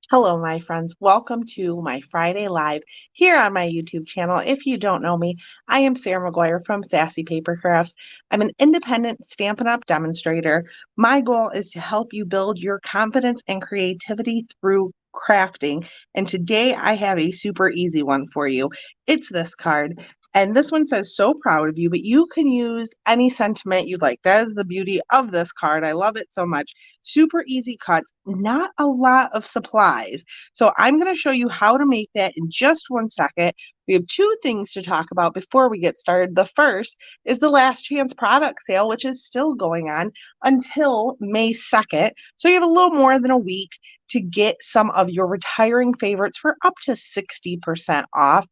Hello, my friends. Welcome to my Friday Live here on my YouTube channel. If you don't know me, I am Sarah McGuire from Sassy Paper Crafts. I'm an independent Stampin' Up! Demonstrator. My goal is to help you build your confidence and creativity through crafting. And today I have a super easy one for you. It's this card. And this one says, "So proud of you," but you can use any sentiment you'd like. That is the beauty of this card. I love it so much. Super easy cuts, not a lot of supplies. So I'm going to show you how to make that in just 1 second. We have two things to talk about before we get started. The first is the last chance product sale, which is still going on until May 2nd. So you have a little more than a week to get some of your retiring favorites for up to 60% off.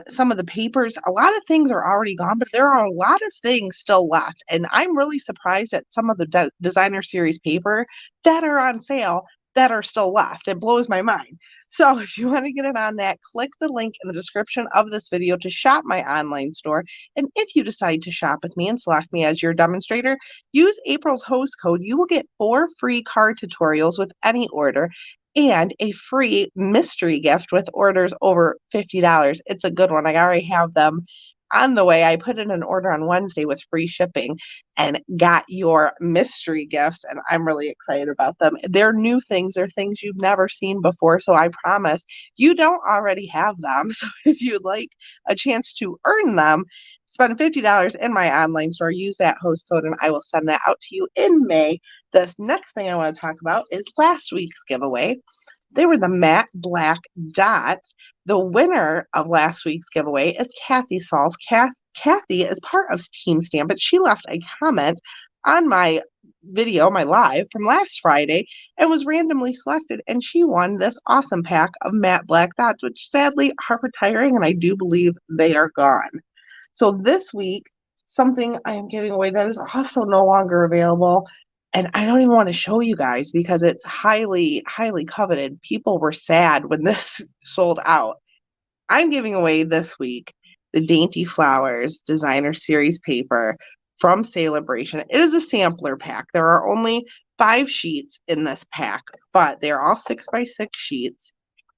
Some of the papers, a lot of things are already gone, but there are a lot of things still left. And I'm really surprised at some of the designer series paper that are on sale that are still left. It blows my mind. So if you want to get it on that, click the link in the description of this video to shop my online store. And if you decide to shop with me and select me as your demonstrator, use April's host code. You will get 4 free card tutorials with any order and a free mystery gift with orders over $50. It's a good one. I already have them on the way. I put in an order on Wednesday with free shipping and got your mystery gifts, and I'm really excited about them. They're new things. They're things you've never seen before, so I promise you don't already have them. So if you'd like a chance to earn them, spend $50 in my online store, use that host code, and I will send that out to you in May. This next thing I want to talk about is last week's giveaway. They were the matte black dots. The winner of last week's giveaway is Kathy Sauls. Kathy is part of Team Stamp, but she left a comment on my video, my live from last Friday, and was randomly selected, and she won this awesome pack of matte black dots, which sadly are retiring, and I do believe they are gone. So this week, something I am giving away that is also no longer available, and I don't even want to show you guys because it's highly, highly coveted. People were sad when this sold out. I'm giving away this week the Dainty Flowers Designer Series paper from Celebration. It is a sampler pack. There are only 5 sheets in this pack, but they're all 6x6 sheets.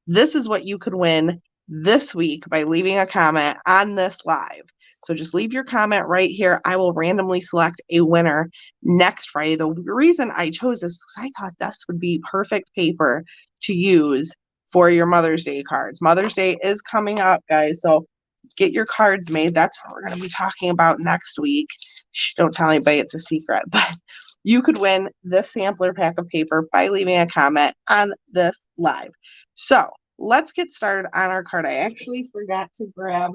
This is what you could win this week by leaving a comment on this live. So just leave your comment right here. I will randomly select a winner next Friday. The reason I chose this is because I thought this would be perfect paper to use for your Mother's Day cards. Mother's Day is coming up, guys. So get your cards made. That's what we're going to be talking about next week. Shh, don't tell anybody, it's a secret. But you could win this sampler pack of paper by leaving a comment on this live. So let's get started on our card. I actually forgot to grab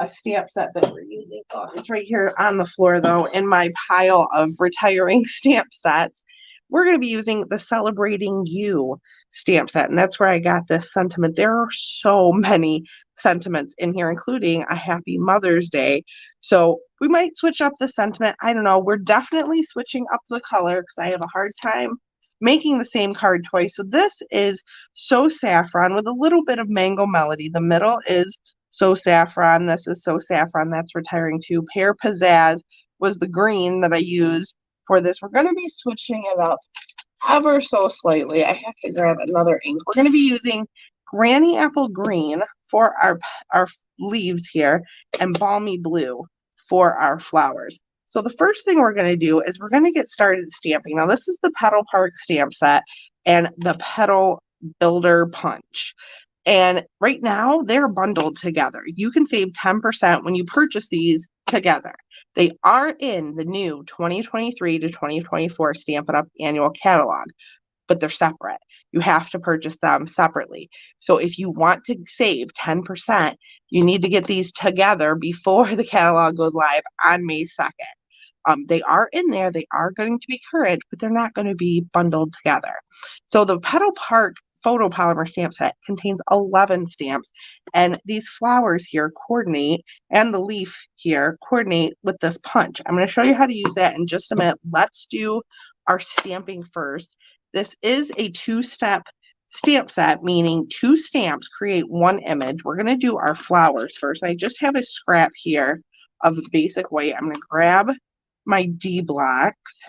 a stamp set that we're using. Oh, it's right here on the floor, though, in my pile of retiring stamp sets. We're going to be using the Celebrating You stamp set, and that's where I got this sentiment. There are so many sentiments in here, including a happy Mother's Day. So we might switch up the sentiment. I don't know. We're definitely switching up the color because I have a hard time making the same card twice. So this is So Saffron with a little bit of Mango Melody. The middle is So Saffron. This is So Saffron. That's retiring too. Pear Pizzazz was the green that I used for this. We're going to be switching it up ever so slightly. I have to grab another ink. We're going to be using Granny Apple Green for our leaves here and Balmy Blue for our flowers. So the first thing we're going to do is we're going to get started stamping. Now this is the Petal Park stamp set and the Petal Builder Punch. And right now they're bundled together. You can save 10% when you purchase these together. They are in the new 2023 to 2024 Stampin' Up! Annual Catalog, but they're separate. You have to purchase them separately. So if you want to save 10%, you need to get these together before the catalog goes live on May 2nd. They are in there. They are going to be current, but they're not going to be bundled together. So the Petal Park photopolymer stamp set contains 11 stamps, and these flowers here coordinate, and the leaf here coordinate with this punch. I'm going to show you how to use that in just a minute. Let's do our stamping first. This is a 2-step stamp set, meaning 2 stamps create 1 image. We're going to do our flowers first. I just have a scrap here of basic white. I'm going to grab my D blocks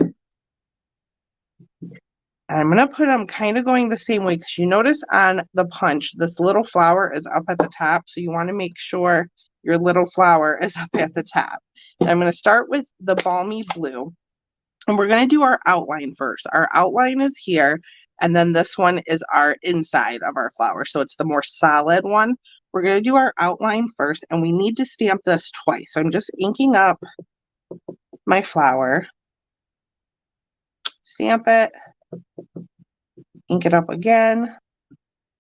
And I'm going to put them kind of going the same way because you notice on the punch, this little flower is up at the top. So you want to make sure your little flower is up at the top. And I'm going to start with the Balmy Blue. And we're going to do our outline first. Our outline is here. And then this one is our inside of our flower. So it's the more solid one. We're going to do our outline first. And we need to stamp this twice. So I'm just inking up my flower. Stamp it. Ink it up again.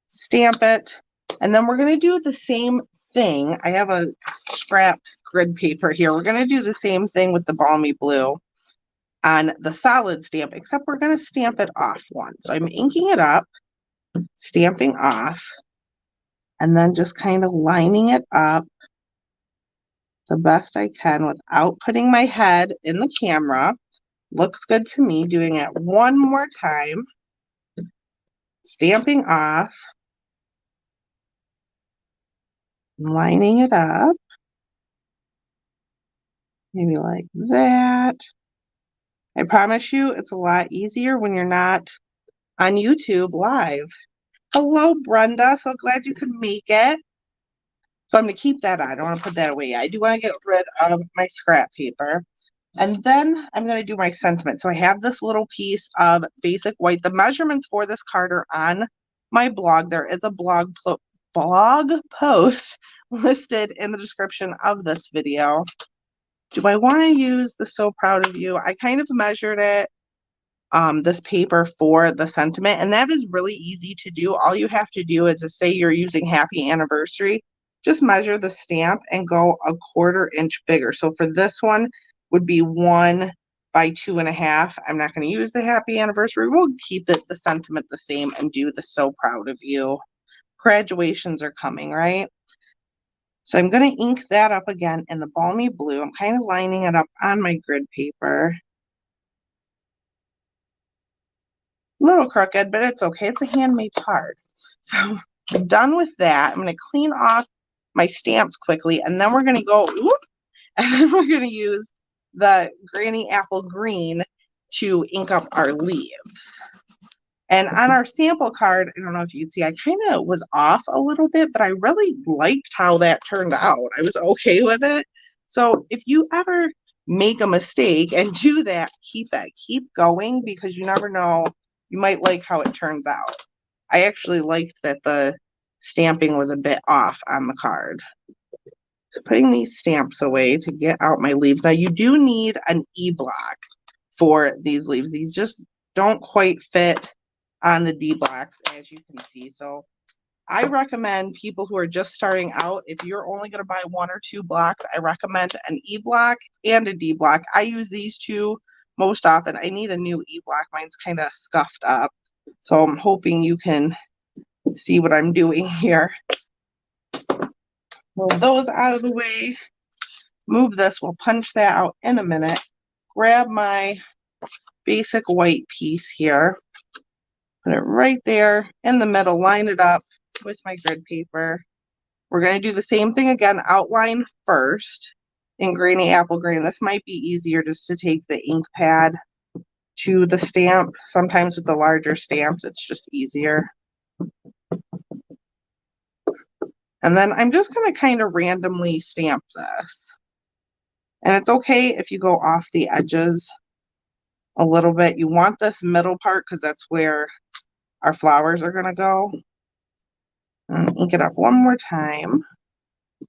Stamp it. And then we're going to do the same thing. I have a scrap grid paper here. We're going to do the same thing with the Balmy Blue on the solid stamp, except we're going to stamp it off once. So I'm inking it up, stamping off, and then just kind of lining it up the best I can without putting my head in the camera. Looks good to me. Doing it one more time, stamping off, lining it up, maybe like that. I promise you it's a lot easier when you're not on YouTube live. Hello, Brenda. So glad you could make it. So I'm going to keep that on. I don't want to put that away. I do want to get rid of my scrap paper. And then I'm going to do my sentiment. So I have this little piece of basic white. The measurements for this card are on my blog. There is a blog post listed in the description of this video. Do I want to use the So Proud of You? I kind of measured it, this paper for the sentiment, and that is really easy to do. All you have to do is to say you're using Happy Anniversary. Just measure the stamp and go 1/4 inch bigger. So for this one would be 1 by 2.5. I'm not going to use the Happy Anniversary. We'll keep it the sentiment the same and do the So Proud of You. Graduations are coming, right? So I'm going to ink that up again in the Balmy Blue. I'm kind of lining it up on my grid paper. A little crooked, but it's okay. It's a handmade card. So I'm done with that. I'm going to clean off my stamps quickly, and then we're going to go, and then we're going to use the Granny Apple Green to ink up our leaves. And on our sample card, I don't know if you can see, I kind of was off a little bit, but I really liked how that turned out. I was okay with it. So if you ever make a mistake and do that, keep it. Keep going, because you never know. You might like how it turns out. I actually liked that the stamping was a bit off on the card. So putting these stamps away to get out my leaves. Now you do need an E-block for these leaves. These just don't quite fit on the D blocks, as you can see. So I recommend people who are just starting out, if you're only going to buy 1 or 2 blocks, I recommend an E block and a D block. I use these two most often. I need a new E block. Mine's kind of scuffed up. So I'm hoping you can see what I'm doing here. Move those out of the way. Move this. We'll punch that out in a minute. Grab my basic white piece here. Put it right there in the middle, line it up with my grid paper. We're going to do the same thing again, outline first in Granny Apple Green. This might be easier just to take the ink pad to the stamp. Sometimes with the larger stamps, it's just easier. And then I'm just going to kind of randomly stamp this. And it's okay if you go off the edges a little bit. You want this middle part because that's where our flowers are going to go. And ink it up one more time.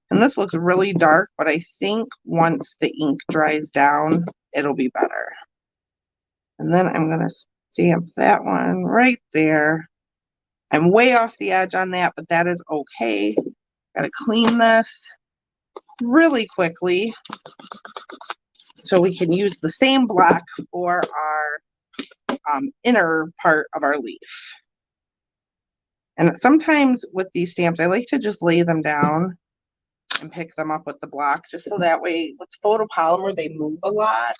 And this looks really dark, but I think once the ink dries down, it'll be better. And then I'm going to stamp that one right there. I'm way off the edge on that, but that is okay. Got to clean this really quickly so we can use the same block for our inner part of our leaf. And sometimes with these stamps, I like to just lay them down and pick them up with the block, just so that way with photopolymer, they move a lot.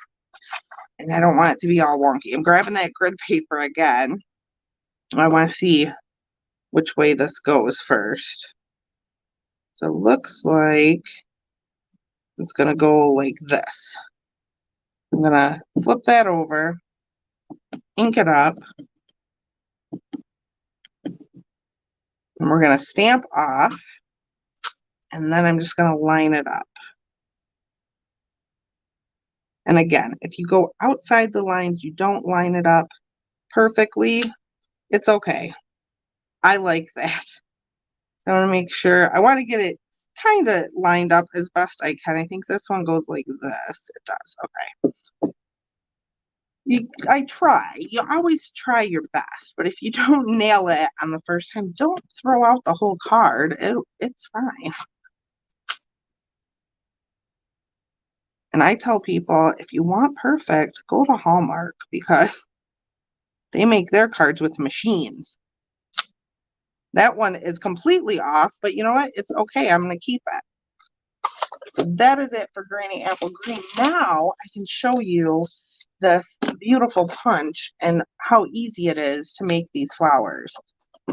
And I don't want it to be all wonky. I'm grabbing that grid paper again. I want to see which way this goes first. So it looks like it's going to go like this. I'm going to flip that over, ink it up, And we're going to stamp off, and then I'm just going to line it up. And again, if you go outside the lines, you don't line it up perfectly, it's okay. I like that. I want to make sure, I want to get it kind of lined up as best I can. I think this one goes like this. It does. Okay. I try. You always try your best, but if you don't nail it on the first time, don't throw out the whole card. It's fine. And I tell people, if you want perfect, go to Hallmark because they make their cards with machines. That one is completely off, but you know what? It's okay. I'm going to keep it. So that is it for Granny Apple Green. Now I can show you this beautiful punch and how easy it is to make these flowers.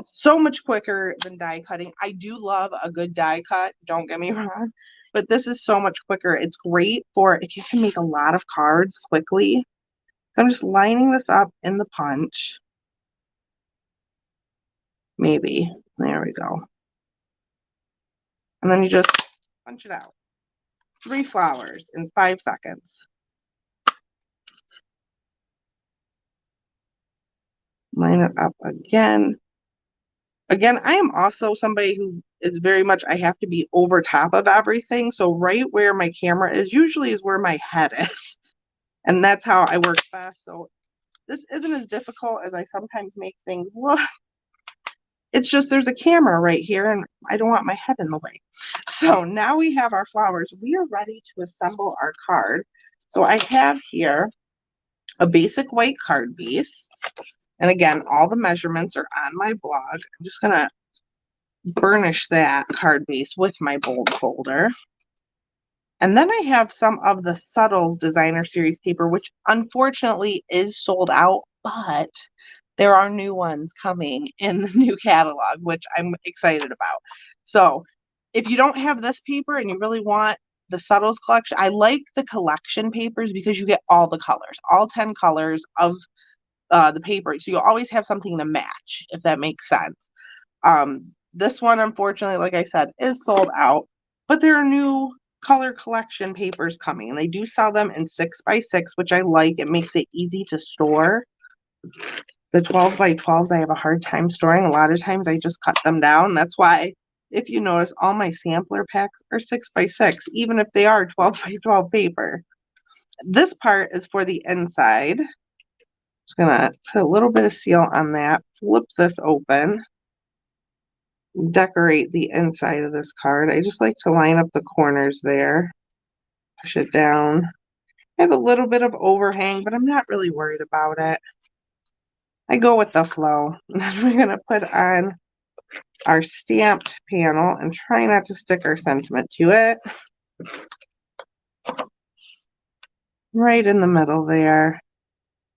So much quicker than die cutting. I do love a good die cut, don't get me wrong, but this is so much quicker. It's great for if you can make a lot of cards quickly. So I'm just lining this up in the punch. Maybe. There we go. And then you just punch it out. 3 flowers in 5 seconds. Line it up again. Again, I am also somebody who is very much, I have to be over top of everything. So right where my camera is usually is where my head is. And that's how I work best. So this isn't as difficult as I sometimes make things look. It's just there's a camera right here and I don't want my head in the way. So now we have our flowers. We are ready to assemble our card. So I have here a basic white card base. And again, all the measurements are on my blog. I'm just going to burnish that card base with my bold folder. And then I have some of the Subtles Designer Series paper, which unfortunately is sold out, but there are new ones coming in the new catalog, which I'm excited about. So if you don't have this paper and you really want the Subtles collection, I like the collection papers because you get all the colors, all 10 colors of the paper. So you'll always have something to match, if that makes sense. This one, unfortunately, like I said, is sold out, but there are new color collection papers coming, and they do sell them in 6x6, which I like. It makes it easy to store. The 12x12s, I have a hard time storing. A lot of times I just cut them down. That's why, if you notice, all my sampler packs are 6x6, even if they are 12x12 paper. This part is for the inside. Just gonna put a little bit of seal on that, flip this open, decorate the inside of this card. I just like to line up the corners there, push it down. I have a little bit of overhang, but I'm not really worried about it. I go with the flow. And then we're gonna put on our stamped panel and try not to stick our sentiment to it. Right in the middle there.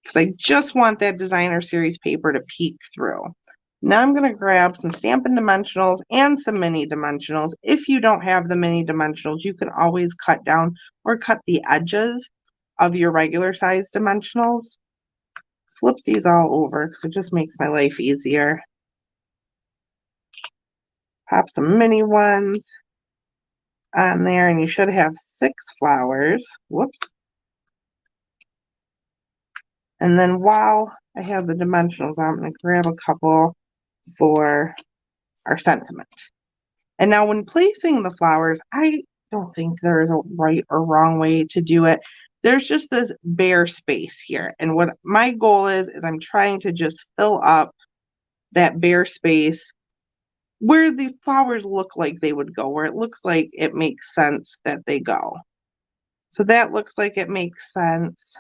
Because I just want that Designer Series paper to peek through. Now I'm going to grab some Stampin' Dimensionals and some mini dimensionals. If you don't have the mini dimensionals, you can always cut down or cut the edges of your regular size dimensionals. Flip these all over because it just makes my life easier. Pop some mini ones on there, and you should have 6 flowers. Whoops. And then while I have the dimensionals, I'm going to grab a couple for our sentiment. And now when placing the flowers, I don't think there is a right or wrong way to do it. There's just this bare space here. And what my goal is I'm trying to just fill up that bare space where the flowers look like they would go, where it looks like it makes sense that they go. So that looks like it makes sense.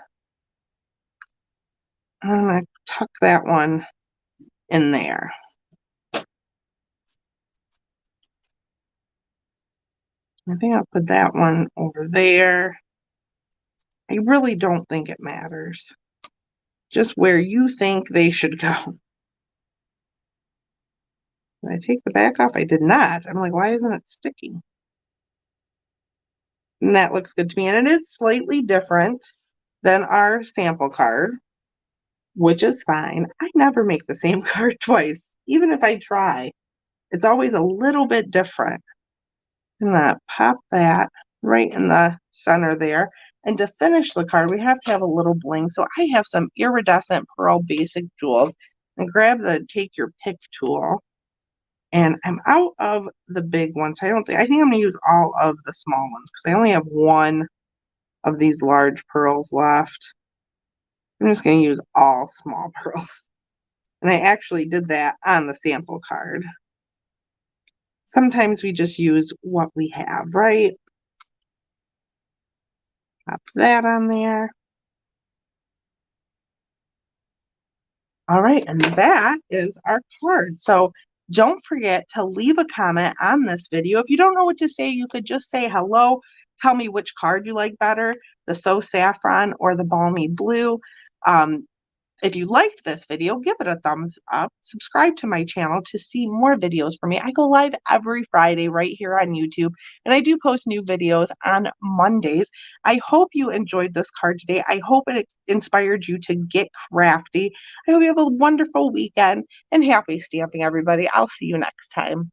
I'm going to tuck that one in there. I think I'll put that one over there. I really don't think it matters. Just where you think they should go. Did I take the back off? I did not. I'm like, why isn't it sticking? And that looks good to me. And it is slightly different than our sample card, which is fine. I never make the same card twice, even if I try. It's always a little bit different. I'm gonna pop that right in the center there. And to finish the card, we have to have a little bling. So I have some iridescent pearl basic jewels. And grab the take your pick tool. And I'm out of the big ones. I think I'm gonna use all of the small ones because I only have one of these large pearls left. I'm just gonna use all small pearls. And I actually did that on the sample card. Sometimes we just use what we have, right? Pop that on there. All right, and that is our card. So don't forget to leave a comment on this video. If you don't know what to say, you could just say hello. Tell me which card you like better, the So Saffron or the Balmy Blue. Um, If you liked this video, give it a thumbs up. Subscribe to my channel to see more videos from me. I go live every Friday right here on YouTube, and I do post new videos on Mondays. I hope you enjoyed this card today. I hope it inspired you to get crafty. I hope you have a wonderful weekend and happy stamping, everybody. I'll see you next time.